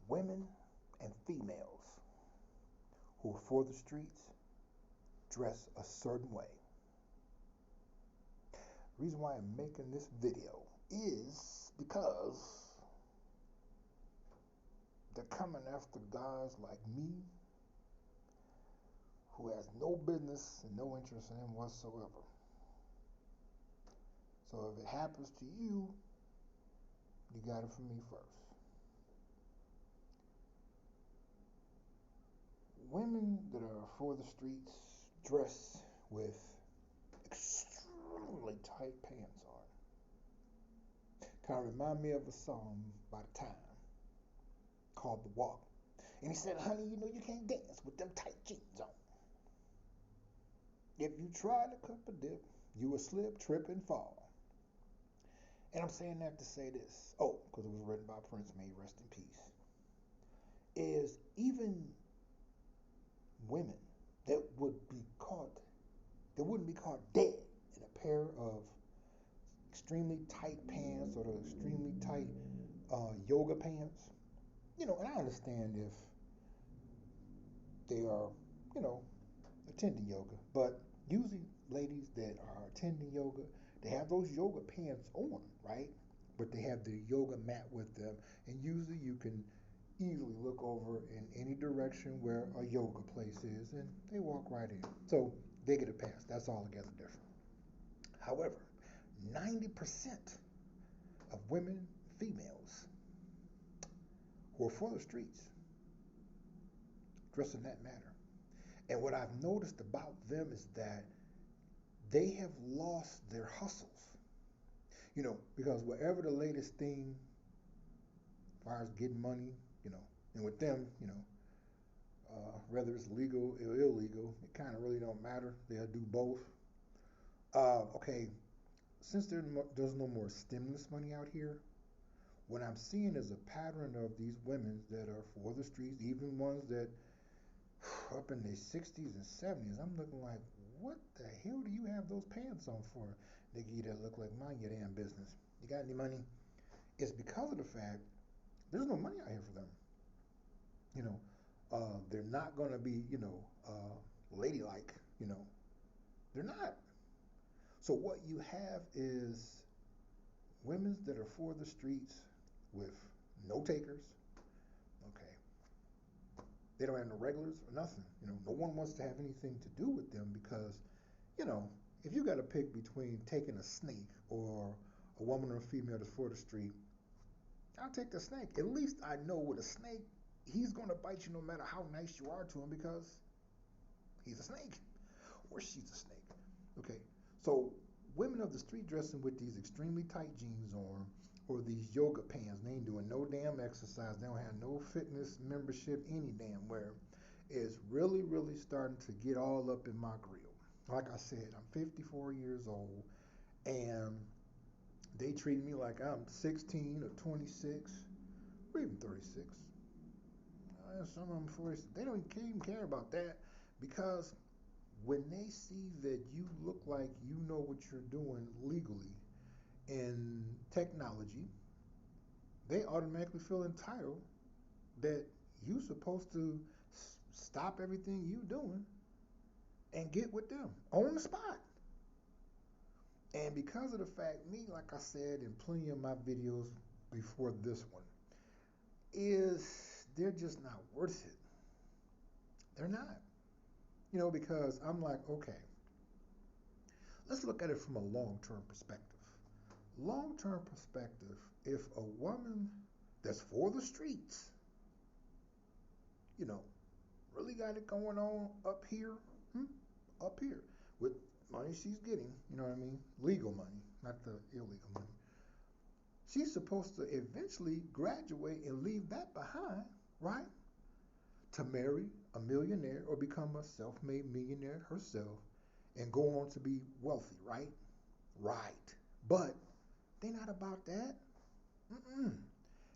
Women and females who are for the streets dress a certain way. The reason why I'm making this video is because they're coming after guys like me who has no business and no interest in them whatsoever. So if it happens to you, you got it from me first. Women that are for the streets dress with extremely tight pants on. Kind of remind me of a song by The Time called The Walk. And he said, honey, you know you can't dance with them tight jeans on. If you try to cup a dip, you will slip, trip, and fall. And I'm saying that to say this. Oh, because it was written by Prince, may he rest in peace. Is even women that wouldn't be caught dead in a pair of extremely tight pants or the extremely tight yoga pants. And I understand if they are, attending yoga, but usually ladies that are attending yoga, they have those yoga pants on, right? But they have the yoga mat with them, and usually you can easily look over in any direction where a yoga place is, and they walk right in. So they get a pass. That's altogether different. However, 90% of women, females, who are for the streets dress in that manner. And what I've noticed about them is that they have lost their hustles. Because whatever the latest thing as far as getting money, and with them, whether it's legal or illegal, it kind of really don't matter. They'll do both. Okay, since there's no more stimulus money out here, what I'm seeing is a pattern of these women that are for the streets, even ones that up in their 60s and 70s. I'm looking like, what the hell do you have those pants on for? Nigga, that look like mind your damn business. You got any money? It's because of the fact there's no money out here for them. They're not going to be, ladylike. They're not. So what you have is women that are for the streets with no takers. Okay. They don't have no regulars or nothing. No one wants to have anything to do with them because, if you got to pick between taking a snake or a woman or a female that's for the street, I'll take the snake. At least I know with a snake, he's going to bite you no matter how nice you are to him because he's a snake or she's a snake. Okay, so women of the street dressing with these extremely tight jeans on or these yoga pants, they ain't doing no damn exercise. They don't have no fitness membership any damn where. It's really, really starting to get all up in my grill. Like I said, I'm 54 years old and they treat me like I'm 16 or 26 or even 36. Some of them 40. They don't even care about that because when they see that you look like you know what you're doing legally in technology, they automatically feel entitled that you're supposed to stop everything you're doing and get with them on the spot. And because of the fact, me, like I said in plenty of my videos before this one, is they're just not worth it. They're not. Because I'm like, okay, let's look at it from a long-term perspective. Long-term perspective, if a woman that's for the streets, really got it going on up here, with money she's getting, legal money, not the illegal money. She's supposed to eventually graduate and leave that behind, right? To marry a millionaire or become a self-made millionaire herself and go on to be wealthy, right? Right. But they're not about that.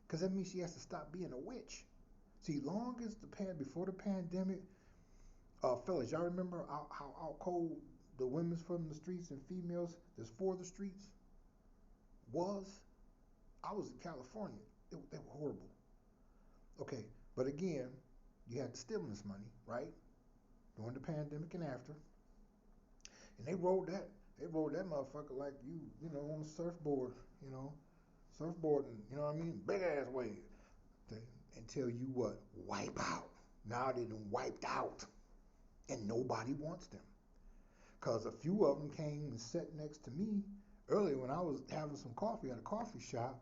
Because that means she has to stop being a witch. See, long as before the pandemic, fellas, y'all remember how out cold the women's from the streets and females that's for the streets was? I was in California. They were horrible. Okay, but again, you had the stimulus money, right? During the pandemic and after, and they rolled that motherfucker like you know, on a surfboard, you know, surfboarding, you know what I mean? Big ass wave. They, until you what? Wipe out. Now they done wiped out, and nobody wants them. Cause a few of them came and sat next to me earlier when I was having some coffee at a coffee shop,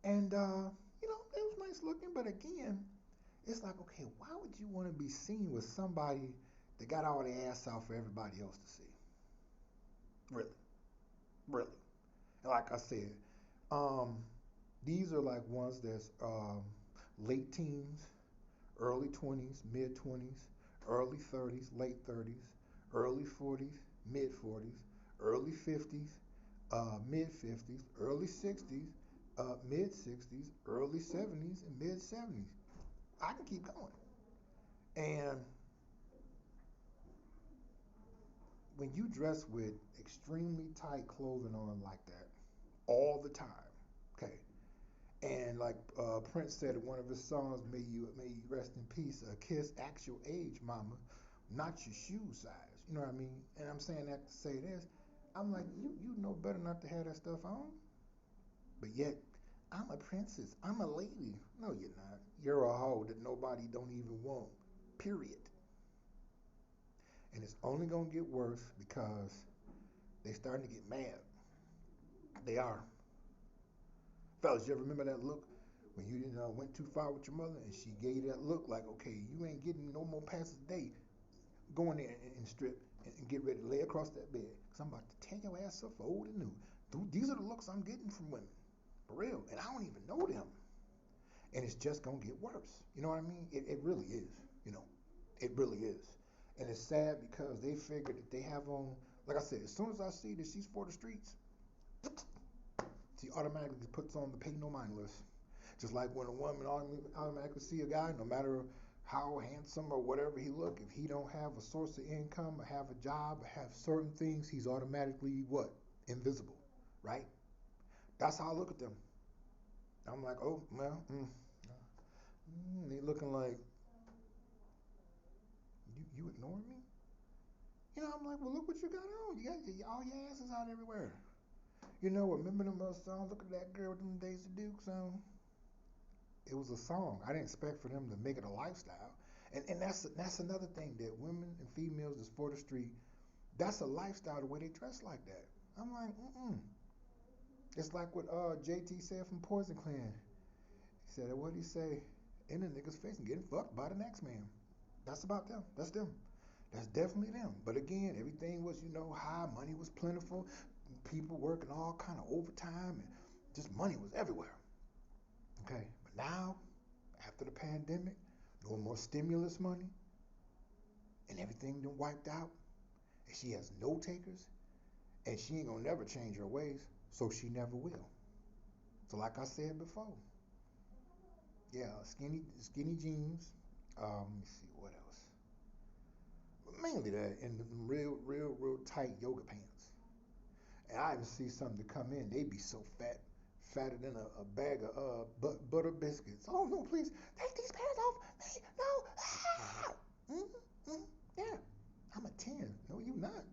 and you know, it was nice looking, but again, it's like, okay, why would you want to be seen with somebody that got all their ass out for everybody else to see? Really, really. And like I said, um, these are like ones that's late teens, early 20s, mid 20s, early 30s, late 30s, early 40s, mid 40s, early 50s, mid 50s, early 60s, mid 60s, early 70s, and mid 70s. I can keep going. And when you dress with extremely tight clothing on like that all the time, okay, and like Prince said in one of his songs, may you rest in peace, kiss actual age, mama, not your shoe size. You know what I mean? And I'm saying that to say this. I'm like, you know better not to have that stuff on. But yet, I'm a princess. I'm a lady. No, you're not. You're a hoe that nobody don't even want. Period. And it's only gonna get worse because they starting to get mad. They are. Fellas, you ever remember that look when you didn't went too far with your mother and she gave you that look like, okay, you ain't getting no more past the day. Go in there and strip and get ready to lay across that bed. Cause I'm about to tear your ass up for old and new. These are the looks I'm getting from women. For real. And I don't even know them. And it's just gonna get worse. You know what I mean? It really is. You know, it really is. And it's sad because they figure that they have on, like I said, as soon as I see that she's for the streets, she automatically puts on the pay no mind list. Just like when a woman automatically see a guy, no matter how handsome or whatever he look, if he don't have a source of income or have a job or have certain things, he's automatically what? Invisible, right? That's how I look at them. I'm like, oh well, they looking like you ignoring me? You know, I'm like, well, look what you got on. You got all your asses out everywhere. You know, remember them songs? Look at that girl with them Days to Duke song. It was a song. I didn't expect for them to make it a lifestyle. And that's another thing that women and females is for the street. That's a lifestyle the way they dress like that. I'm like, mm-mm. It's like what JT said from Poison Clan. He said, what did he say? In the nigga's face and getting fucked by the next man. That's about them. That's them. That's definitely them. But again, everything was, you know, high. Money was plentiful. People working all kind of overtime and just money was everywhere. Okay. But now, after the pandemic, no more stimulus money and everything done wiped out. And she has no takers and she ain't gonna never change her ways. So she never will. So like I said before, yeah, skinny jeans. Let me see what else. But mainly that and the real tight yoga pants. And I even see some to come in. They be so fat, fatter than a bag of butter biscuits. Oh no, please take these pants off me. No. Ah! Mm-hmm, mm-hmm, yeah, I'm a 10. No, you not.